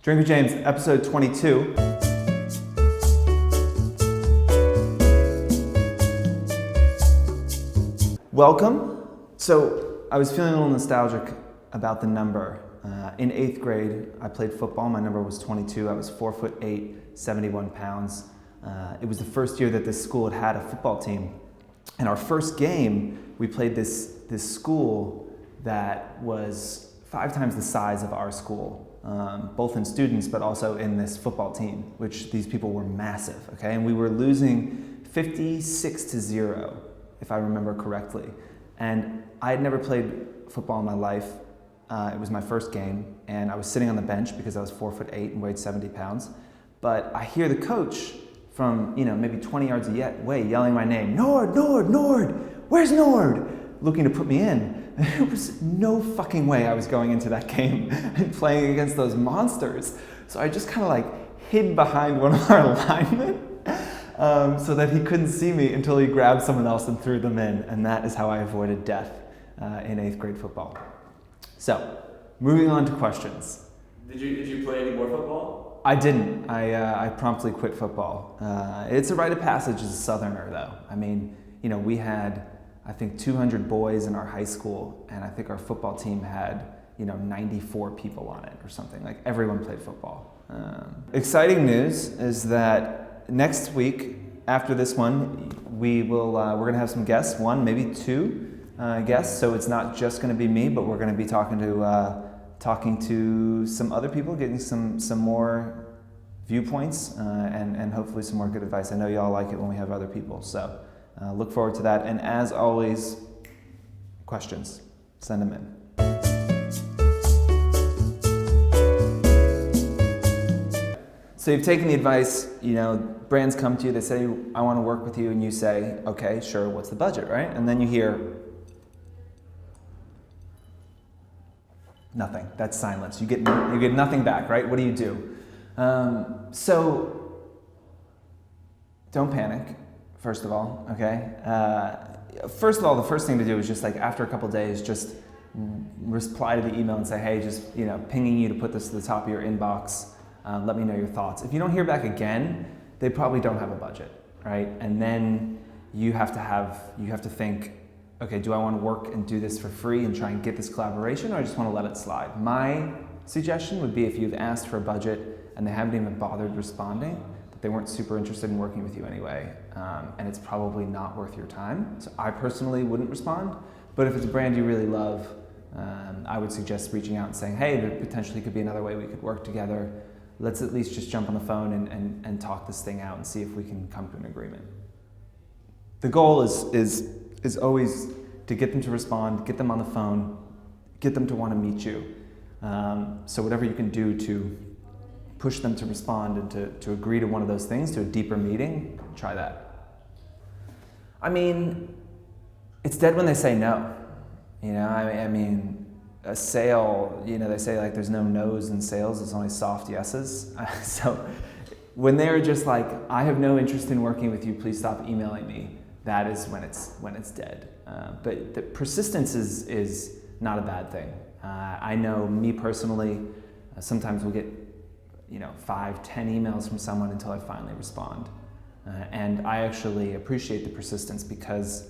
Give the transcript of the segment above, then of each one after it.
Drink with James, episode 22. Welcome. So I was feeling a little nostalgic about the number. In 8th grade, I played football. My number was 22. I was 4'8", 71 pounds. It was the first year that this school had a football team. And our first game, we played this school that was 5 times the size of our school. Both in students, but also in this football team, which these people were massive, okay? And we were losing 56-0, if I remember correctly. And I had never played football in my life. It was my first game, and I was sitting on the bench because I was 4'8" and weighed 70 pounds. But I hear the coach from, maybe 20 yards away yelling my name, Nord, Nord, Nord, where's Nord? Looking to put me in. There was no fucking way I was going into that game and playing against those monsters. So I just kind of hid behind one of our linemen so that he couldn't see me until he grabbed someone else and threw them in. And that is how I avoided death in 8th grade football. So, moving on to questions. Did you play any more football? I didn't. I promptly quit football. It's a rite of passage as a Southerner, though. I mean, we had, I think, 200 boys in our high school, and I think our football team had, 94 people on it or something. Like, everyone played football. Exciting news is that next week, after this one, we're going to have some guests, one, maybe two guests. So it's not just going to be me, but we're going to be talking to some other people, getting some more viewpoints, and hopefully some more good advice. I know y'all like it when we have other people, so look forward to that. And as always, questions, send them in. So you've taken the advice, brands come to you, they say, I want to work with you, and you say, okay, sure, what's the budget, right? And then you hear, nothing. That's silence. You get nothing back, right? What do you do? So don't panic, first of all, okay? First of all, the first thing to do is just after a couple days, just reply to the email and say, hey, just pinging you to put this to the top of your inbox. Let me know your thoughts. If you don't hear back again, they probably don't have a budget, right? And then you have to think, okay, do I want to work and do this for free and try and get this collaboration, or I just want to let it slide? My suggestion would be, if you've asked for a budget and they haven't even bothered responding, that they weren't super interested in working with you anyway, and it's probably not worth your time. So I personally wouldn't respond, but if it's a brand you really love, I would suggest reaching out and saying, hey, there potentially could be another way we could work together. Let's at least just jump on the phone and talk this thing out and see if we can come to an agreement. The goal is always to get them to respond, get them on the phone, get them to want to meet you. So whatever you can do to push them to respond and to agree to one of those things, to a deeper meeting, try that. I mean, it's dead when they say no. I mean, a sale, they say there's no no's in sales, there's only soft yeses. So when they're just I have no interest in working with you, please stop emailing me, that is when it's dead. But the persistence is not a bad thing. I know me personally, sometimes we'll get 5, 10 emails from someone until I finally respond. And I actually appreciate the persistence because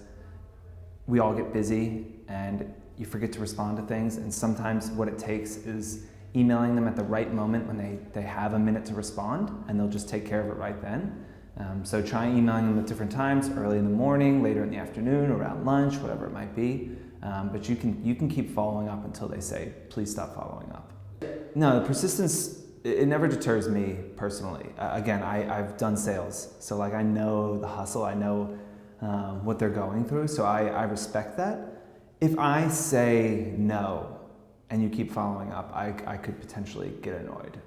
we all get busy and you forget to respond to things, and sometimes what it takes is emailing them at the right moment when they have a minute to respond, and they'll just take care of it right then. So try emailing them at different times, early in the morning, later in the afternoon, around lunch, whatever it might be. But you can keep following up until they say, please stop following up. No, the persistence, it never deters me personally. Again, I've done sales, so I know the hustle, I know what they're going through, so I respect that. If I say no and you keep following up, I could potentially get annoyed.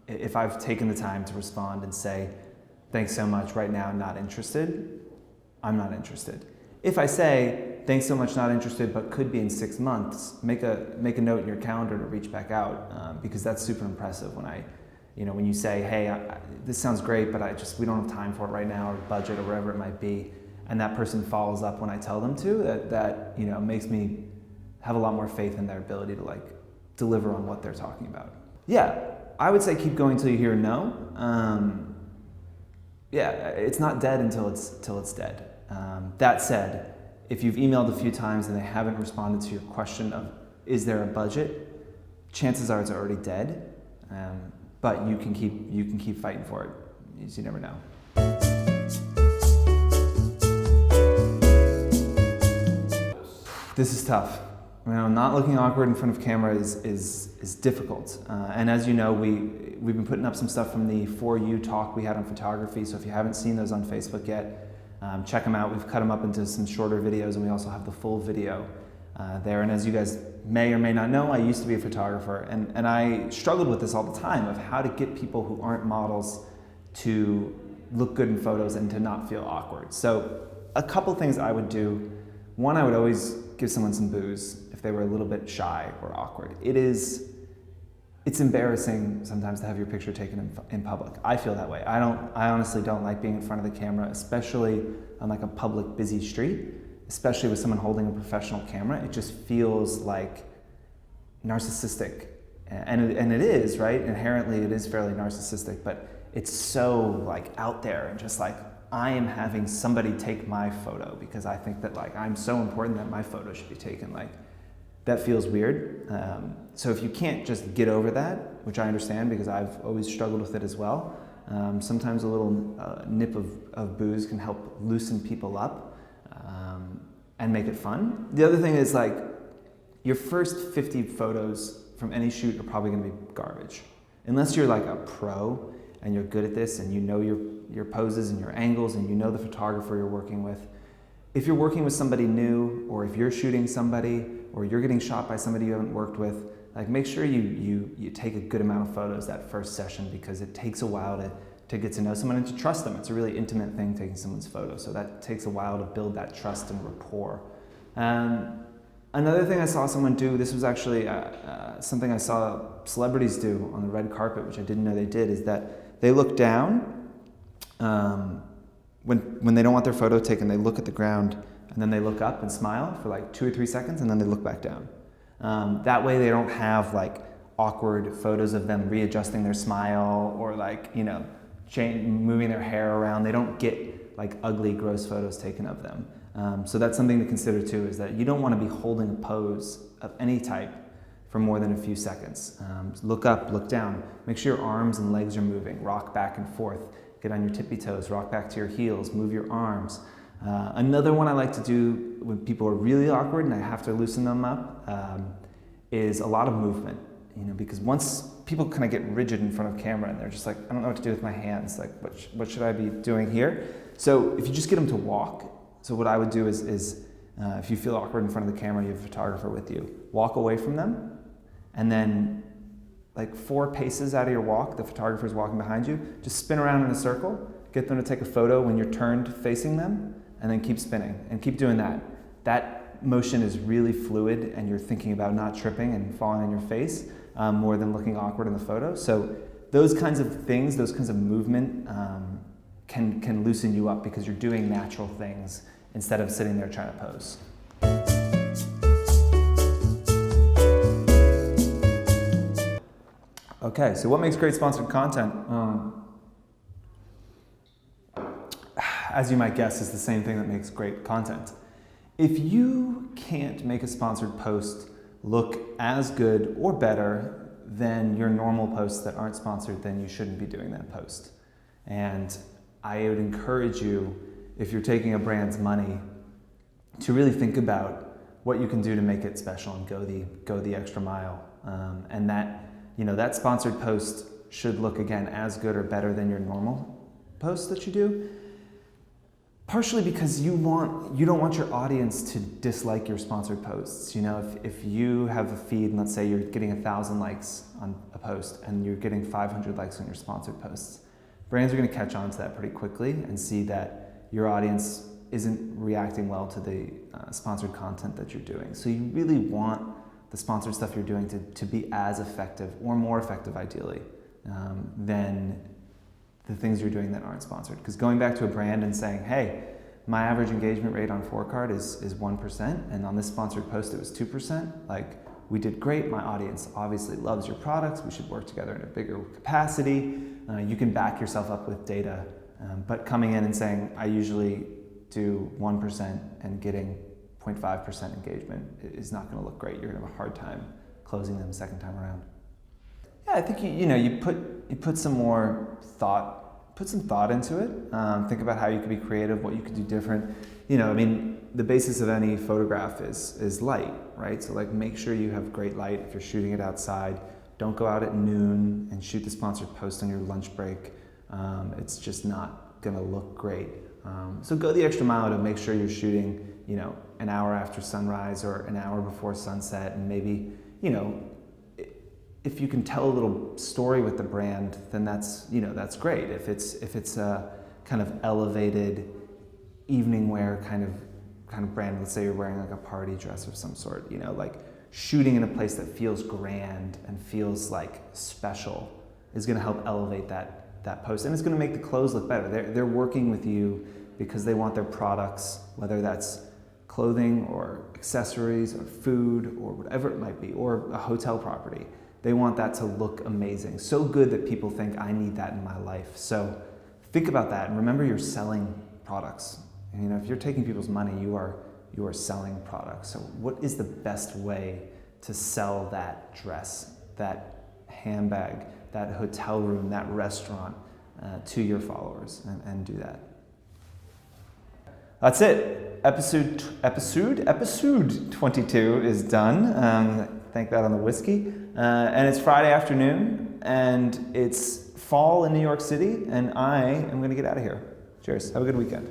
If I've taken the time to respond and say, thanks so much, right now, not interested, I'm not interested. If I say, thanks so much, not interested, but could be in 6 months, make a note in your calendar to reach back out, because that's super impressive when you say, hey, this sounds great, but we don't have time for it right now, or budget, or whatever it might be, and that person follows up when I tell them to, that makes me have a lot more faith in their ability to deliver on what they're talking about. Yeah, I would say keep going till you hear no. Yeah, it's not dead until it's dead. That said, if you've emailed a few times and they haven't responded to your question of is there a budget, chances are it's already dead. But you can keep fighting for it. You never know. This is tough. Not looking awkward in front of camera is difficult. And as you know, we've been putting up some stuff from the For You talk we had on photography. So if you haven't seen those on Facebook yet, check them out. We've cut them up into some shorter videos, and we also have the full video there. And as you guys may or may not know, I used to be a photographer, and I struggled with this all the time of how to get people who aren't models to look good in photos and to not feel awkward. So a couple things I would do. One, I would always give someone some booze if they were a little bit shy or awkward. It's embarrassing sometimes to have your picture taken in public. I feel that way. I honestly don't like being in front of the camera, especially on like a public busy street, especially with someone holding a professional camera. It just feels like narcissistic. And it is, right? Inherently it is fairly narcissistic, but it's so like out there and just like, I am having somebody take my photo because I think that like I'm so important that my photo should be taken. Like that feels weird. So if you can't just get over that, which I understand because I've always struggled with it as well, sometimes a little nip of booze can help loosen people up and make it fun. The other thing is like your first 50 photos from any shoot are probably gonna be garbage. Unless you're like a pro and you're good at this and you know your poses and your angles and you know the photographer you're working with. If you're working with somebody new, or if you're shooting somebody, or you're getting shot by somebody you haven't worked with, like make sure you take a good amount of photos that first session, because it takes a while to get to know someone and to trust them. It's a really intimate thing, taking someone's photo, so that takes a while to build that trust and rapport. Another thing I saw someone do, this was actually something I saw celebrities do on the red carpet, which I didn't know they did, is that they look down. When they don't want their photo taken, they look at the ground and then they look up and smile for like 2 or 3 seconds and then they look back down. That way they don't have like awkward photos of them readjusting their smile or like, moving their hair around. They don't get like ugly, gross photos taken of them. So that's something to consider too, is that you don't want to be holding a pose of any type for more than a few seconds. Look up, look down. Make sure your arms and legs are moving. Rock back and forth. Get on your tippy toes, rock back to your heels, move your arms. Another one I like to do when people are really awkward and I have to loosen them up is a lot of movement. Because once people kind of get rigid in front of camera and they're just like, I don't know what to do with my hands. Like, what should I be doing here? So if you just get them to walk, so what I would do is if you feel awkward in front of the camera, you have a photographer with you, walk away from them, and then like 4 paces out of your walk, the photographer's walking behind you, just spin around in a circle, get them to take a photo when you're turned facing them, and then keep spinning and keep doing that. That motion is really fluid and you're thinking about not tripping and falling on your face more than looking awkward in the photo. So those kinds of things, those kinds of movement can loosen you up because you're doing natural things instead of sitting there trying to pose. Okay, so what makes great sponsored content? As you might guess, is the same thing that makes great content. If you can't make a sponsored post look as good or better than your normal posts that aren't sponsored, then you shouldn't be doing that post. And I would encourage you, if you're taking a brand's money, to really think about what you can do to make it special and go the extra mile. And that sponsored post should look, again, as good or better than your normal post that you do. Partially because you don't want your audience to dislike your sponsored posts. If you have a feed and let's say you're getting 1,000 likes on a post and you're getting 500 likes on your sponsored posts, brands are going to catch on to that pretty quickly and see that your audience isn't reacting well to the sponsored content that you're doing. So you really want the sponsored stuff you're doing to be as effective or more effective ideally than the things you're doing that aren't sponsored. Because going back to a brand and saying, hey, my average engagement rate on Fohr is 1%, and on this sponsored post it was 2%, like we did great. My audience obviously loves your products. We should work together in a bigger capacity. You can back yourself up with data. But coming in and saying, I usually do 1% and getting 0.5% engagement is not going to look great. You're going to have a hard time closing them the second time around. Yeah, I think you put some more thought, put some thought into it. Think about how you could be creative, what you could do different. The basis of any photograph is light, right? So like make sure you have great light if you're shooting it outside. Don't go out at noon and shoot the sponsored post on your lunch break. It's just not gonna look great. So go the extra mile to make sure you're shooting, an hour after sunrise or an hour before sunset, and maybe, if you can tell a little story with the brand, then that's great. If it's a kind of elevated evening wear kind of brand, let's say you're wearing like a party dress of some sort, like shooting in a place that feels grand and feels like special is going to help elevate that post, and it's going to make the clothes look better. They're working with you because they want their products, whether that's clothing or accessories or food or whatever it might be, or a hotel property. They want that to look amazing, so good that people think, I need that in my life. So think about that, and remember you're selling products. If you're taking people's money, you are selling products. So what is the best way to sell that dress, that handbag, that hotel room, that restaurant to your followers, and do that? That's it. Episode 22 is done. Thank God on the whiskey. And it's Friday afternoon, and it's fall in New York City, and I am going to get out of here. Cheers. Have a good weekend.